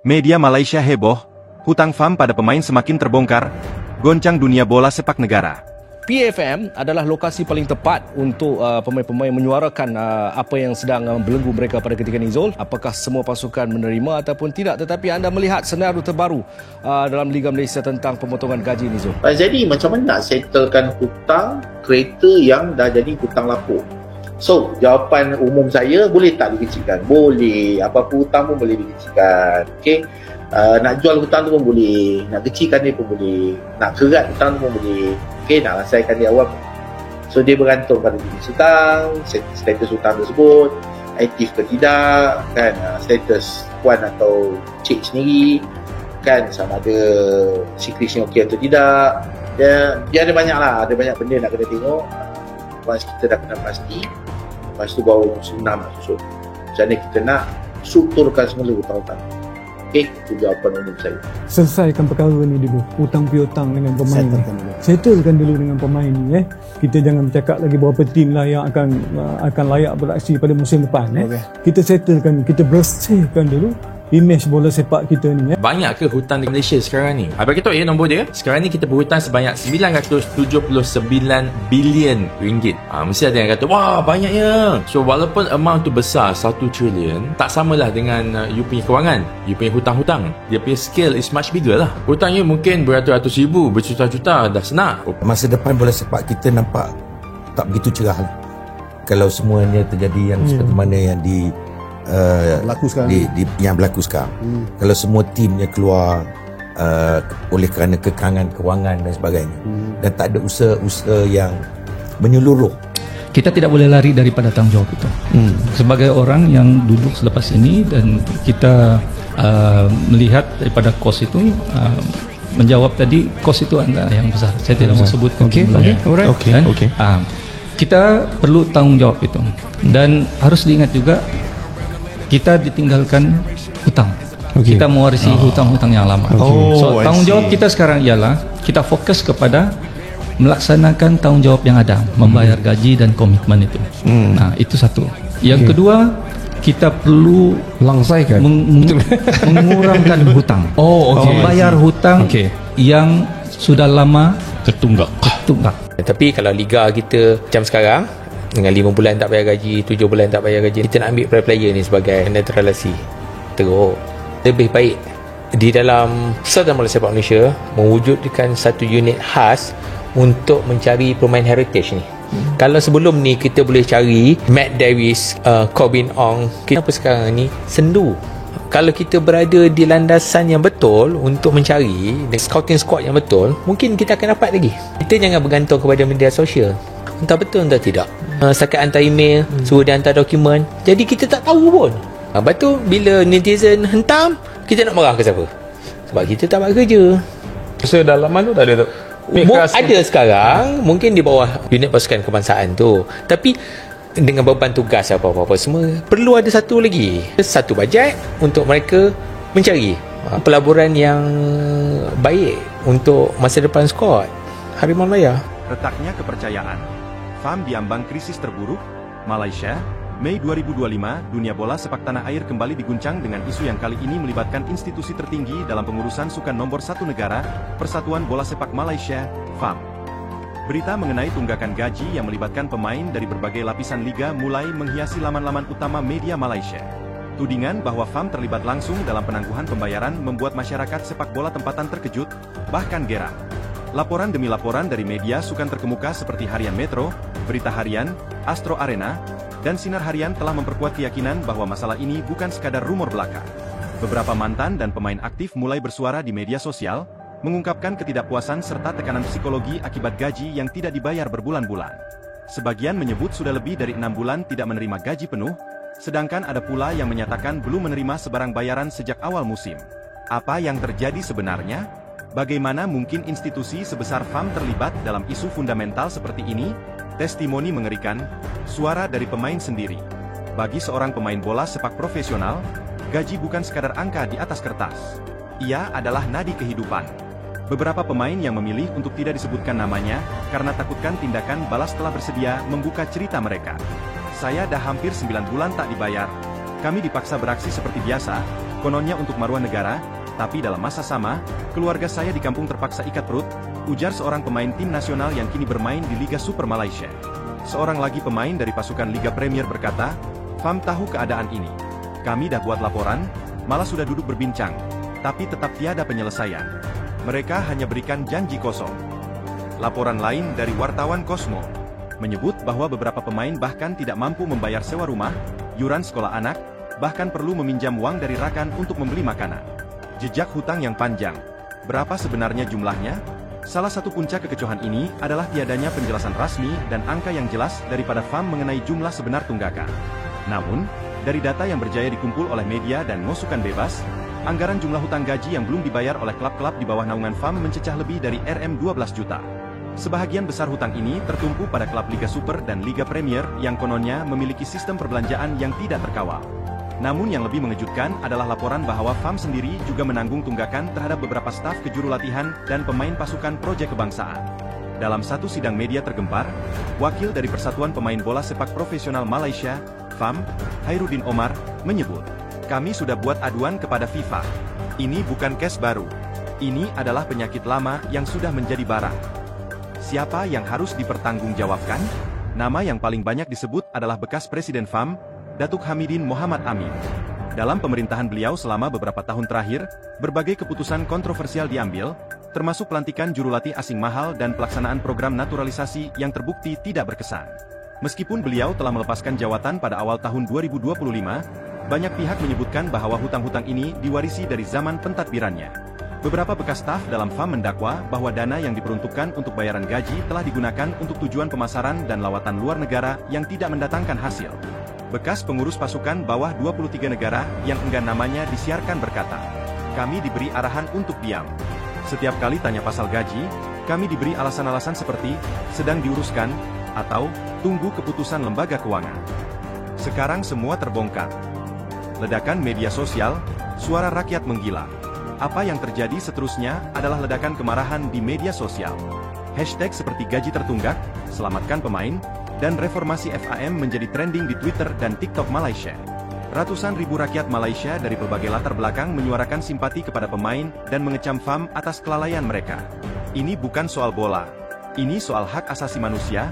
Media Malaysia heboh, hutang FAM pada pemain semakin terbongkar, goncang dunia bola sepak negara. PFM adalah lokasi paling tepat untuk pemain-pemain menyuarakan apa yang sedang membelenggu mereka pada ketika ini, Zul. Apakah semua pasukan menerima ataupun tidak? Tetapi anda melihat senario terbaru dalam Liga Malaysia tentang pemotongan gaji ini, Zul. Jadi macam mana nak settlekan hutang kereta yang dah jadi hutang lapuk? So, jawapan umum saya, boleh tak dikecilkan? Boleh. Apa-apa hutang pun boleh dikecilkan. Okey. Nak jual hutang tu pun boleh. Nak kecilkan dia pun boleh. Nak kerat hutang tu pun boleh. Okey, nak selesaikan dia awal. So, dia bergantung pada jenis hutang, status hutang tersebut, aktif ke tidak, kan, status puan atau cik sendiri, kan, sama ada siklisnya okey atau tidak. Dia ada banyak lah. Ada banyak benda nak kena tengok. Once kita dah kena pasti, lepas tu baru senang nak susun. Macam mana kita nak strukturkan semula hutang-hutang. Okey, itu jawapan umum saya. Selesaikan perkara ni dulu, hutang piutang dengan pemain. Settlekan dulu dengan pemain ni. Kita jangan bercakap lagi berapa tim lah yang akan layak beraksi pada musim depan. Kita settlekan, kita bersihkan dulu imej bola sepak kita ni. Banyak ke hutang di Malaysia sekarang ni? Bagi tahu nombor dia. Sekarang ni kita berhutang sebanyak 979 bilion ringgit. Mesti ada yang kata, wah banyaknya. So walaupun amount tu besar, 1 trilion, tak samalah dengan you punya kewangan, you punya hutang-hutang. Dia punya scale is much bigger lah. Hutangnya mungkin beratus-ratus ribu, berjuta-juta dah senak. Masa depan bola sepak kita nampak tak begitu cerah lah. Kalau semuanya terjadi yang seperti mana yang berlaku sekarang. Yang berlaku sekarang. Kalau semua timnya keluar oleh kerana kekangan kewangan dan sebagainya, dan tak ada usaha-usaha yang menyeluruh, kita tidak boleh lari daripada tanggungjawab itu. Sebagai orang yang duduk selepas ini, dan kita melihat daripada kos itu, menjawab tadi, kos itu adalah yang besar. Saya tidak mau sebutkan. Kita perlu tanggungjawab itu, dan harus diingat juga kita ditinggalkan hutang. Kita mewarisi hutang-hutang yang lama. So tanggungjawab kita sekarang ialah kita fokus kepada melaksanakan tanggungjawab yang ada, membayar gaji dan komitmen itu. Nah, itu satu. Yang kedua, kita perlu langsaikan mengurangkan hutang. Membayar hutang yang sudah lama tertunggak. Tapi kalau liga kita macam sekarang, dengan 5 bulan tak bayar gaji, 7 bulan tak bayar gaji, kita nak ambil player ni sebagai netralasi. Teruk. Lebih baik di dalam Persatuan Bola Sepak Malaysia mewujudkan satu unit khas untuk mencari pemain heritage ni. Kalau sebelum ni kita boleh cari Matt Davis, Corbin Ong, kenapa sekarang ni sendu? Kalau kita berada di landasan yang betul untuk mencari scouting squad yang betul, mungkin kita akan dapat lagi. Kita jangan bergantung kepada media sosial. Entah betul entah tidak. Setakat hantar email, suruh dia hantar dokumen, jadi kita tak tahu pun. Lepas tu bila netizen hentam, kita nak marah ke siapa? Sebab kita tak buat kerja. So dalaman tu tak ada tu? Ada sekarang, mungkin di bawah unit pasukan kebangsaan tu. Tapi dengan beban tugas apa-apa semua, perlu ada satu lagi, satu bajet untuk mereka mencari pelaburan yang baik untuk masa depan skuad Harimau Malaya. Retaknya kepercayaan. FAM diambang krisis terburuk. Malaysia, Mei 2025, dunia bola sepak tanah air kembali diguncang dengan isu yang kali ini melibatkan institusi tertinggi dalam pengurusan sukan nomor 1 negara, Persatuan Bola Sepak Malaysia, FAM. Berita mengenai tunggakan gaji yang melibatkan pemain dari berbagai lapisan liga mulai menghiasi laman-laman utama media Malaysia. Tudingan bahwa FAM terlibat langsung dalam penangguhan pembayaran membuat masyarakat sepak bola tempatan terkejut, bahkan gerang. Laporan demi laporan dari media sukan terkemuka seperti Harian Metro, Berita Harian, Astro Arena, dan Sinar Harian telah memperkuat keyakinan bahwa masalah ini bukan sekadar rumor belaka. Beberapa mantan dan pemain aktif mulai bersuara di media sosial, mengungkapkan ketidakpuasan serta tekanan psikologi akibat gaji yang tidak dibayar berbulan-bulan. Sebagian menyebut sudah lebih dari 6 bulan tidak menerima gaji penuh, sedangkan ada pula yang menyatakan belum menerima sebarang bayaran sejak awal musim. Apa yang terjadi sebenarnya? Bagaimana mungkin institusi sebesar FAM terlibat dalam isu fundamental seperti ini? Testimoni mengerikan, suara dari pemain sendiri. Bagi seorang pemain bola sepak profesional, gaji bukan sekadar angka di atas kertas. Ia adalah nadi kehidupan. Beberapa pemain yang memilih untuk tidak disebutkan namanya, karena takutkan tindakan balas telah bersedia membuka cerita mereka. Saya dah hampir 9 bulan tak dibayar. Kami dipaksa beraksi seperti biasa, kononnya untuk maruah negara, tapi dalam masa sama, keluarga saya di kampung terpaksa ikat perut, ujar seorang pemain tim nasional yang kini bermain di Liga Super Malaysia. Seorang lagi pemain dari pasukan Liga Premier berkata, "Fam tahu keadaan ini. Kami dah buat laporan, malah sudah duduk berbincang, tapi tetap tiada penyelesaian. Mereka hanya berikan janji kosong." Laporan lain dari wartawan Cosmo menyebut bahwa beberapa pemain bahkan tidak mampu membayar sewa rumah, yuran sekolah anak, bahkan perlu meminjam uang dari rakan untuk membeli makanan. Jejak hutang yang panjang. Berapa sebenarnya jumlahnya? Salah satu puncak kekecohan ini adalah tiadanya penjelasan rasmi dan angka yang jelas daripada FAM mengenai jumlah sebenar tunggakan. Namun, dari data yang berjaya dikumpul oleh media dan masukan bebas, anggaran jumlah hutang gaji yang belum dibayar oleh klub-klub di bawah naungan FAM mencecah lebih dari Rm12 juta. Sebahagian besar hutang ini tertumpu pada klub Liga Super dan Liga Premier yang kononnya memiliki sistem perbelanjaan yang tidak terkawal. Namun yang lebih mengejutkan adalah laporan bahwa FAM sendiri juga menanggung tunggakan terhadap beberapa staf kejuru latihan dan pemain pasukan proyek kebangsaan. Dalam satu sidang media tergempar, wakil dari Persatuan Pemain Bola Sepak Profesional Malaysia, FAM, Hairudin Omar, menyebut, "Kami sudah buat aduan kepada FIFA. Ini bukan kes baru. Ini adalah penyakit lama yang sudah menjadi barang. Siapa yang harus dipertanggungjawabkan?" Nama yang paling banyak disebut adalah bekas Presiden FAM, Datuk Hamidin Mohamad Amin. Dalam pemerintahan beliau selama beberapa tahun terakhir, berbagai keputusan kontroversial diambil, termasuk pelantikan jurulatih asing mahal dan pelaksanaan program naturalisasi yang terbukti tidak berkesan. Meskipun beliau telah melepaskan jawatan pada awal tahun 2025, banyak pihak menyebutkan bahwa hutang-hutang ini diwarisi dari zaman pentadbirannya. Beberapa bekas staf dalam FAM mendakwa bahwa dana yang diperuntukkan untuk bayaran gaji telah digunakan untuk tujuan pemasaran dan lawatan luar negara yang tidak mendatangkan hasil. Bekas pengurus pasukan bawah 23 negara yang enggan namanya disiarkan berkata, "Kami diberi arahan untuk diam. Setiap kali tanya pasal gaji, kami diberi alasan-alasan seperti, sedang diuruskan, atau, tunggu keputusan lembaga keuangan." Sekarang semua terbongkar. Ledakan media sosial, suara rakyat menggila. Apa yang terjadi seterusnya adalah ledakan kemarahan di media sosial. Hashtag seperti gaji tertunggak, selamatkan pemain, dan reformasi FAM menjadi trending di Twitter dan TikTok Malaysia. Ratusan ribu rakyat Malaysia dari berbagai latar belakang menyuarakan simpati kepada pemain dan mengecam FAM atas kelalaian mereka. "Ini bukan soal bola. Ini soal hak asasi manusia,"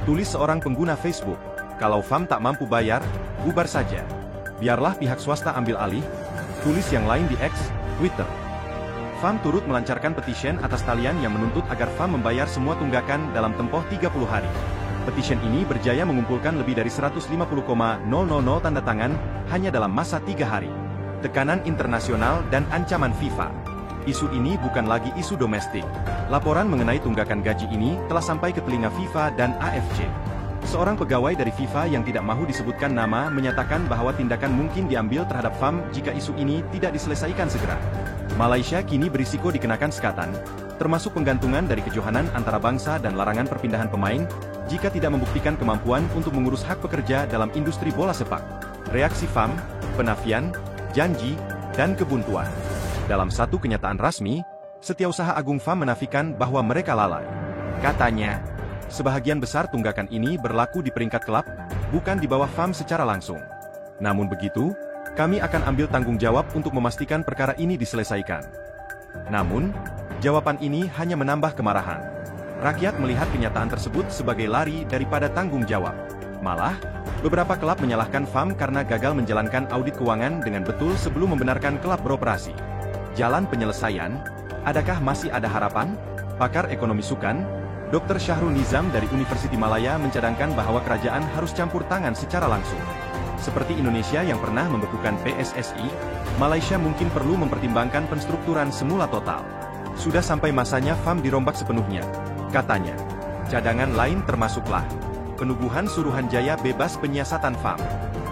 tulis seorang pengguna Facebook. "Kalau FAM tak mampu bayar, bubar saja. Biarlah pihak swasta ambil alih," tulis yang lain di X, Twitter. FAM turut melancarkan petisyen atas talian yang menuntut agar FAM membayar semua tunggakan dalam tempoh 30 hari. Petisyen ini berjaya mengumpulkan lebih dari 150,000 tanda tangan hanya dalam masa 3 hari. Tekanan internasional dan ancaman FIFA. Isu ini bukan lagi isu domestik. Laporan mengenai tunggakan gaji ini telah sampai ke telinga FIFA dan AFC. Seorang pegawai dari FIFA yang tidak mahu disebutkan nama menyatakan bahwa tindakan mungkin diambil terhadap FAM jika isu ini tidak diselesaikan segera. Malaysia kini berisiko dikenakan sekatan, termasuk penggantungan dari kejohanan antara bangsa dan larangan perpindahan pemain, jika tidak membuktikan kemampuan untuk mengurus hak pekerja dalam industri bola sepak. Reaksi FAM, penafian, janji, dan kebuntuan. Dalam satu kenyataan rasmi, Setiausaha Agung FAM menafikan bahwa mereka lalai. Katanya, sebahagian besar tunggakan ini berlaku di peringkat klub, bukan di bawah FAM secara langsung. Namun begitu, kami akan ambil tanggung jawab untuk memastikan perkara ini diselesaikan. Namun, jawaban ini hanya menambah kemarahan. Rakyat melihat kenyataan tersebut sebagai lari daripada tanggung jawab. Malah, beberapa klub menyalahkan FAM karena gagal menjalankan audit keuangan dengan betul sebelum membenarkan klub beroperasi. Jalan penyelesaian, adakah masih ada harapan? Pakar ekonomi Sukan, Dr. Syahrul Nizam dari Universiti Malaya mencadangkan bahwa kerajaan harus campur tangan secara langsung. Seperti Indonesia yang pernah membekukan PSSI, Malaysia mungkin perlu mempertimbangkan penstrukturan semula total. Sudah sampai masanya FAM dirombak sepenuhnya, katanya. Cadangan lain termasuklah penubuhan Suruhanjaya bebas penyiasatan FAM,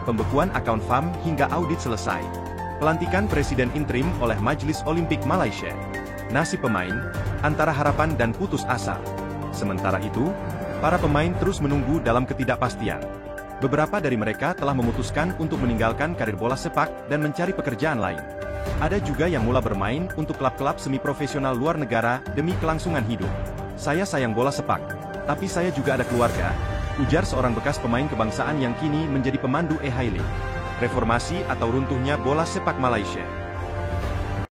pembekuan akaun FAM hingga audit selesai, pelantikan Presiden interim oleh Majlis Olimpik Malaysia. Nasib pemain, antara harapan dan putus asa. Sementara itu, para pemain terus menunggu dalam ketidakpastian. Beberapa dari mereka telah memutuskan untuk meninggalkan karir bola sepak dan mencari pekerjaan lain. Ada juga yang mula bermain untuk klub-klub semi-profesional luar negara demi kelangsungan hidup. "Saya sayang bola sepak, tapi saya juga ada keluarga," ujar seorang bekas pemain kebangsaan yang kini menjadi pemandu e-hailing. Reformasi atau runtuhnya bola sepak Malaysia.